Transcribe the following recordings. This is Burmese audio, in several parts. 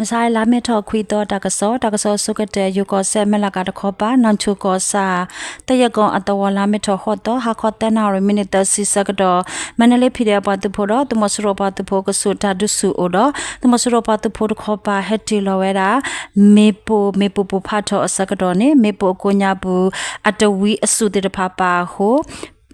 มสายลาเมทอคุยตอตากะซอสุกะเตยูกอเซเมลากาตะขอปานันชูกอซาตะยะกอนอัตวลาเมทอฮอตอฮาคอตนารมินิตซิสกะดอมะนเลพิเดปาตุโพดอตุมสโรปาตุโพกสุตาดุสุโอดอตุมสโรปาตุโพดขอปาเฮติลอเวดาเมปูปูพาทอสกะดอเนเมปูโกญาบูอัตวีอสุติตะพาปาโฮ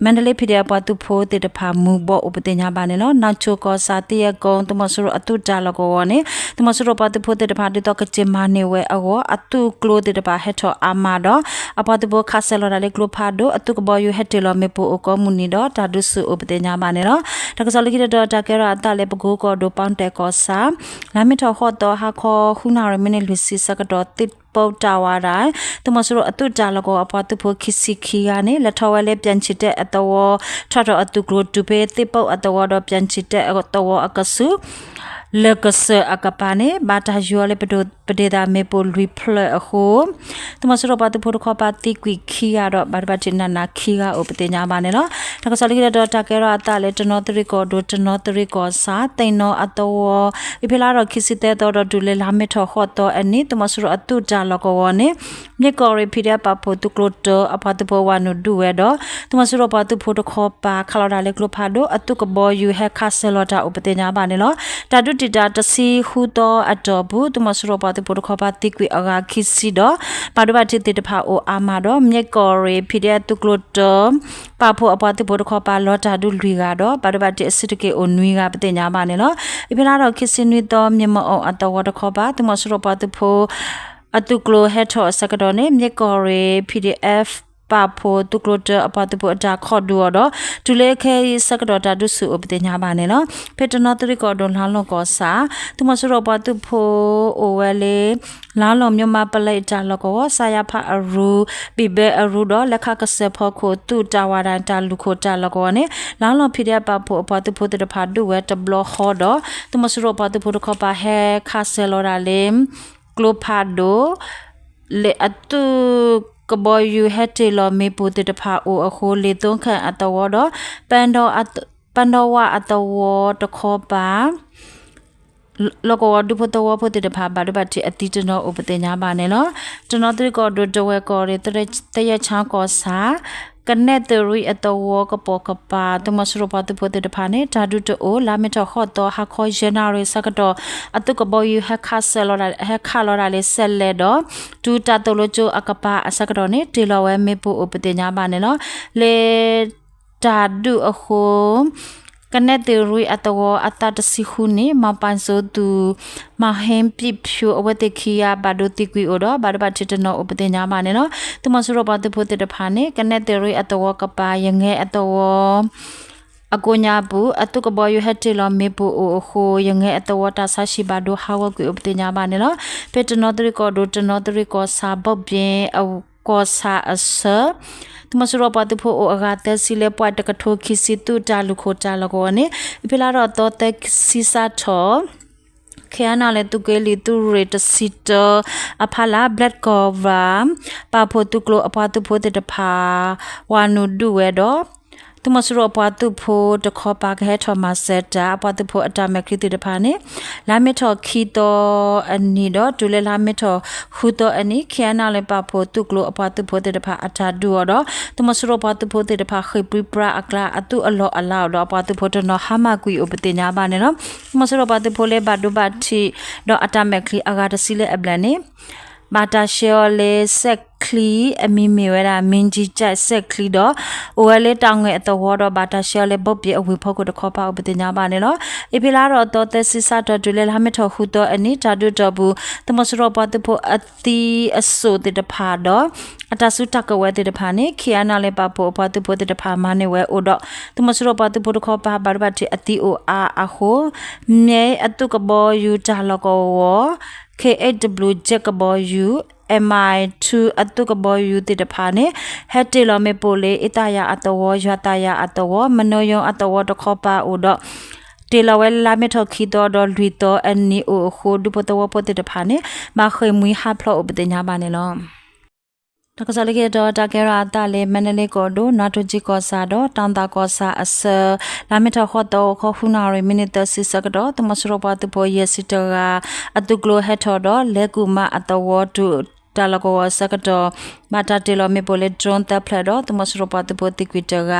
มนเลพิเดียปตุโพติตพามูบอุปติญาบาเนลนาชูกอสาติยกองตุมสรุอตุจาลกวเนตุมสรุปตุโพติตพาติตกเจมาเนเวอวอตุกโลติตพาเฮทออามาดอปตุโพคาเซลอดาเลกโลพาโดอตุกบอยูเฮติลอเมปูโอกอมุนิดอตาดุสุอุปติญาบาเนลตะกสลิกิดอตาเกราตาเลปโกกอโดปอนเตกอสาลามิทอฮอตอฮาคอคุนารมิเนลุซิสกดอติပေါတာဝါတိုင်းတမစရအတုကြလကောအပတုဖို့ခိစီခီကနေလက်ထော်ဝဲလေးပြန်ချစ်တဲ့အတော်ထထအတုကလို့တူပေတိပုတ်အတော်တော့ပြန်ချစ်တဲ့အတော်အကဆုလကဆအကပါနေဘာတာယူလေပဒေတာမေပိုရီဖလအခုတမစရပတုဖို့ခပါတိကွီခီရတော့ဘာဘာတင်နာခီကဥပတိညာပါနေနော်တကစလိကတော့တကဲရအတလေတနောတရီကောဒိုတနောတရီကောစာတိန်နောအတော်အဖေလာတော့ခိစီတဲ့တော့ဒူလေလာမေထော်ဟော့တော့အနိတမစရအတုကြလကောနေမြေကောရီဖီရပဖို့တုကလို့တော့အဖတ်ဘောဝနုဒူဝဲတော့တမစရပတုဖို့တခောပါခလာဒါလေကလို့ဖာတော့အတုကဘောယူဟက်ခါဆလတာဥပတိညာပါနေနော်တာဒုတိတာတစီဟူတော့အတော်ဘူးတမစရပတုဖို့တခောပါတိကွေအဂါခိစီတော့ပါဒဘတိတဖာအိုအာမာတော့မြေကောရီဖီရတုကလို့တော့ပါဖို့အပတုဖို့တခောပါလောတာဒုလူကတော့ပါဒဘတိအစစ်တကေအိုနွီကပတိညာပါနေနော်အဖေလာတော့ခိစီနွီတော့မြေမအောင်အတော်တခောပါတမစရပတုဖို့အတုကလိုဟက်ထော့စကတော်နေမြေကော်ရီ PDF ပါဖို့တုကလိုတအပတပုအတာခေါ်ဒူတော့ဒူလေခဲစကတော်တာဒုစုအပတိညာပါနေနော်ဖေတနောတရီကောဒွန်လာလောကောစာသူမစရောပတုဖို့အိုဝဲလေလာလောမြမပလိုက်တာလောကောစာယဖအရူပိဘေအရူတော့လက်ခကဆဖောခိုတူတာဝရန်တာလူခိုတာလောကောနေလာလောဖိရပဖို့အပတပုတဖာဒူဝဲတဘလခေါ်တော့သူမစရောပတုဖို့ခပါဟဲခါဆဲလောရာလေကလိုဖာဒိုလေအတုကဘောယူဟက်တီလောမေပူတတဖာအိုအခုလေသုံးခန့်အတော်တော့ပန်တော်ဝအတော်တခောပါလောကဝဒုဖတဝဖတတဖာဘာဒဘတိအတိတနောဥပတိညာပါနေနော်တနောတရီကောဒတဝဲကောရတရချာကောစာကနေတရီအတော်ကပောကပါတမစရပတဖတတဖာနေဓာတုတိုလာမီတခောတော့ဟာခောဂျနာရီစကတော့အတုကဘောယူဟခါဆလောဟခါလောလေးဆက်လက်တော့ဒူတာတလိုချိုအကပါအစကတော့နေတီလောဝဲမေပူဥပတိညာပါနေနော်လေတာဒူအခုကနေတရီအတော်အတတစီခုနေမပန်ဆိုသူမဟမ်ပြဖြူအဝတခိယဘာဒိုတိကွီအော်တော့ဘာဒဘချစ်တနောဥပတိညာပါနေနော်သူမစရပါတဖို့တဖာနေကနေတရီအတော်ကပါယငဲအတော်အကိုညာဘူးအတုကဘောယူဟက်တီလောမေပူအိုခိုယငဲအတော်တာဆရှိဘာဒိုဟာဝကွီဥပတိညာပါနေနော်ပေတနောတရီကောဒိုတနောတရီကောစာဘပြင်းအကောစာအဆတမစရပတုဖို့အဂါတစီလေပွားတကထိုခိစီတူတာလူခိုတာလကောနေဖေလာတော့တော့တက်စီစာထောခဲနာလေတုကေလီတူရတစီတအဖလာဘလက်ကောဗာပါဖို့တုကလိုအပတုဖို့တဖာဝါနုဒူဝဲတော့တမစရပတုဖို့တခောပါခဲထောမဆက်တာအပတုဖို့အတမခရီတဖာနေလာမီထောခီတော့အနီတော့ဒူလေလာမီထောခူတော့အနီခဲနာလေပါဖို့တုကလိုအပတုဖို့တဖာအထာဒူတော့တမစရပတုဖို့တဖာခိပပရာအကလာအတုအလောအလောက်တော့အပတုဖို့တနော်ဟာမကွီဥပတိညာပါနေနော်တမစရပတုဖို့လေဘဒုဘတိတော့အတမခရီအဂါတစီလေအပလန်နေဘာတာရှောလေဆက်ခလီအမီမီဝဲတာမင်းကြီးကြက်ဆက်ခလီတော့အိုဝဲလေးတောင်းငယ်အတော်တော့ဘာတာရှောလေဘုတ်ပြေအဝေဖို့ကိုတခေါ်ပါဥပတိညာပါနေနော်အဖေလာတော့တော်သက်စစ်စာတော်ဒူလေလာမထော်ခုတော့အနိဓာတုတော်ဘူးတမစရောပတ်ဖို့အတီအဆိုတတဖာတော့အတဆုတကဝဲတတဖာနေခီယနာလေပါဖို့ပတ်ဖို့တတဖာမနေဝဲအိုတော့တမစရောပတ်ဖို့တခေါ်ပါဘာဘတိအတီအိုအာအခိုမြေအတုကဘောယူတာလကောKHW Jackaboyu MI2 အတုကဘောယူတိတဖာနေဟက်တီလောမေပိုလေအတယာအတဝရွာတယာအတဝမနောယအတဝတခောပါအိုတော့တေလဝဲလာမေထော်ခီတော်တော်လူတော်အနီအိုခိုဒုပတဝပတိတဖာနေမခေမွေဟာဖလောဥပဒညာပါနေလော တကစားလေးကတော့တကယ်ရာတာလေမနလေးကိုဒိုနာတိုဂျီကောစာတော့တန်တာကောစာအစလာမီထခေါ်တော့ခေါခုနာရီမိနစ်30စက္ကတော့တမစရောပါတပေါ်ရစီတကအတုကလိုဟက်ထော်တော့လေကူမအတဝတူတလကောစက္ကတော့မတာတေလိုမီပိုလေဒရွန်တပ်ဖလက်တော့တမစရောပါတပေါ်တိကွီတက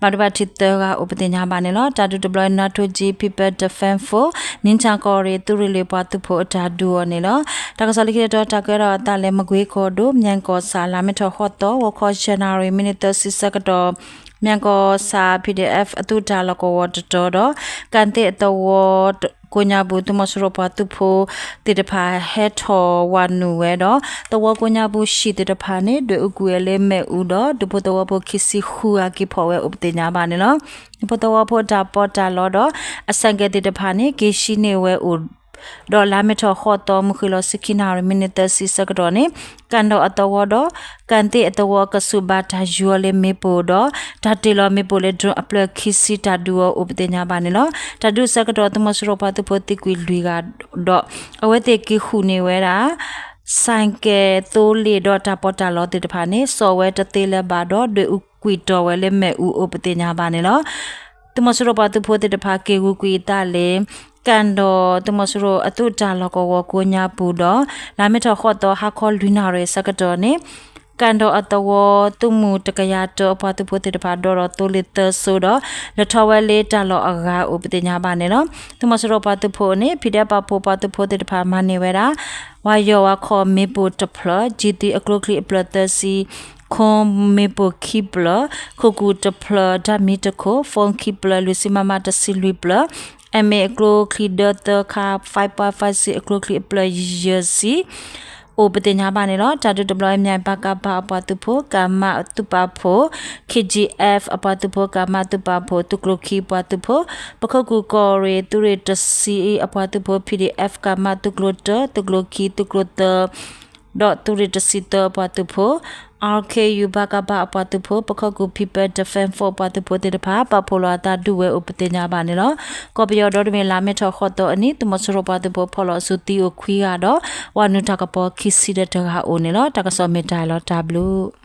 မဒဘတိတကဥပဒေညာပါနေလို့တာတူဒပလနာတိုဂျီ people defend for နင်းချာကောရီတူရီလေပါတဖို့တာဒူနေလို့တကစားလေးကတော့တကယ်တော့တာလေမကွေးခေါ်တို့မြန်ကောစာလာမီထခေါ်တော့ဝခေါ်ချနာရီမိနစ်30စက္ကတော့မြန်ကောစာ PDF အတူတာလကောဝတ်တော်တော့ကန်တဲ့တော့ကိုညာဘူးတမစရပါတူဖို့တေတဖာဟက်ထော်ဝနူဝဲတော့တဝကိုညာဘူးရှိတေတဖာနေဒွေဥကူရလဲမဲ့ဥတော့ဒပတဝဖို့ခစီခူအကိဖော်ဝဲဥပဒေညာပါနေလို့ဒပတဝဖို့တာပေါ်တာလို့တော့အစံကတေတဖာနေဂေရှိနေဝဲဥဒေါ်လာမထခေါ်တော်မခလစကိနာရမိနစ်စီစကတော့နေကန်တော့အတော်တော့ကန်တေအတော်ကဆုဘာတာယူလေမေပိုတော့ဓာတ်တေလမေပိုလေဒရအပလခီစီတာဒူဥပဒေညာပါနေလို့တဒုစကတော့တမစရောပါတပိုတိကွီလူကတော့အဝဲတေကိခုနေဝဲတာဆိုင်ကဲတိုးလေတော့တာပေါ်တာလို့တေတဖာနေစော်ဝဲတသေးလဲပါတော့ဒွေဥကွီတော်ဝဲလေမဲ့ဥပဒေညာပါနေလို့တမစရောပါတပိုတေတဖာကေဝကွီတာလေကန်တော့တမစရောအတုတာလကောကိုညာပူတော့လာမထခေါ်တော့ဟာခေါ်လူနာရဲစကတော့နေကန်တော့အတော်တုမှုတကရတော့ဘာသူဖို့တဲ့ဘာတော့တိုလီတဆိုတော့လထဝဲလေးတလောအကာဥပဒေညာပါနေနော်တမစရောဘာသူဖို့နေဖိတဲ့ပါဖို့ဘာသူဖို့တဲ့ဘာမနေဝဲတာဝါယောဝခေါ်မေပိုတဖလဂျီတီအကလိုကလီပလတစီခွန်မေပိုခိပလခုကူတဖလဓာမီတခိုဖုန်ခိပလလူစီမမတစီလူပလအမေကလိုခီဒတ်ခါ5.56အကလိုကလီပလယစီဥပဒေညာပါနေတော့တာတူဒပလိုမြိုင်ပါကပါအပတူဖို့ကာမတူပါဖို့ KGF အပတူဖို့ကာမတူပါဖို့တူကလိုခီပတူဖို့ပခကူကောရီတူရတစီအပတူဖို့ PDF ကာမတူကလိုတတူကလိုခီတူကလိုတဒတူရတစီတပတူဖို့RKU ဘကဘာပတူဖို့ပခကူ people defend for ပတူဖို့တဲ့ဘာပပိုလာတာဒူဝဲဥပဒေညာပါနေလို့ကော်ပီယောဒေါ်မီလာမီထခေါ်တော့အနိတမစရပတူဖို့ဖော်လို့စုတီကိုခွီးရတော့ဝနုတကပေါ်ခီစီတဲ့တကအိုနေလို့တကစောမီတိုင်လို့ W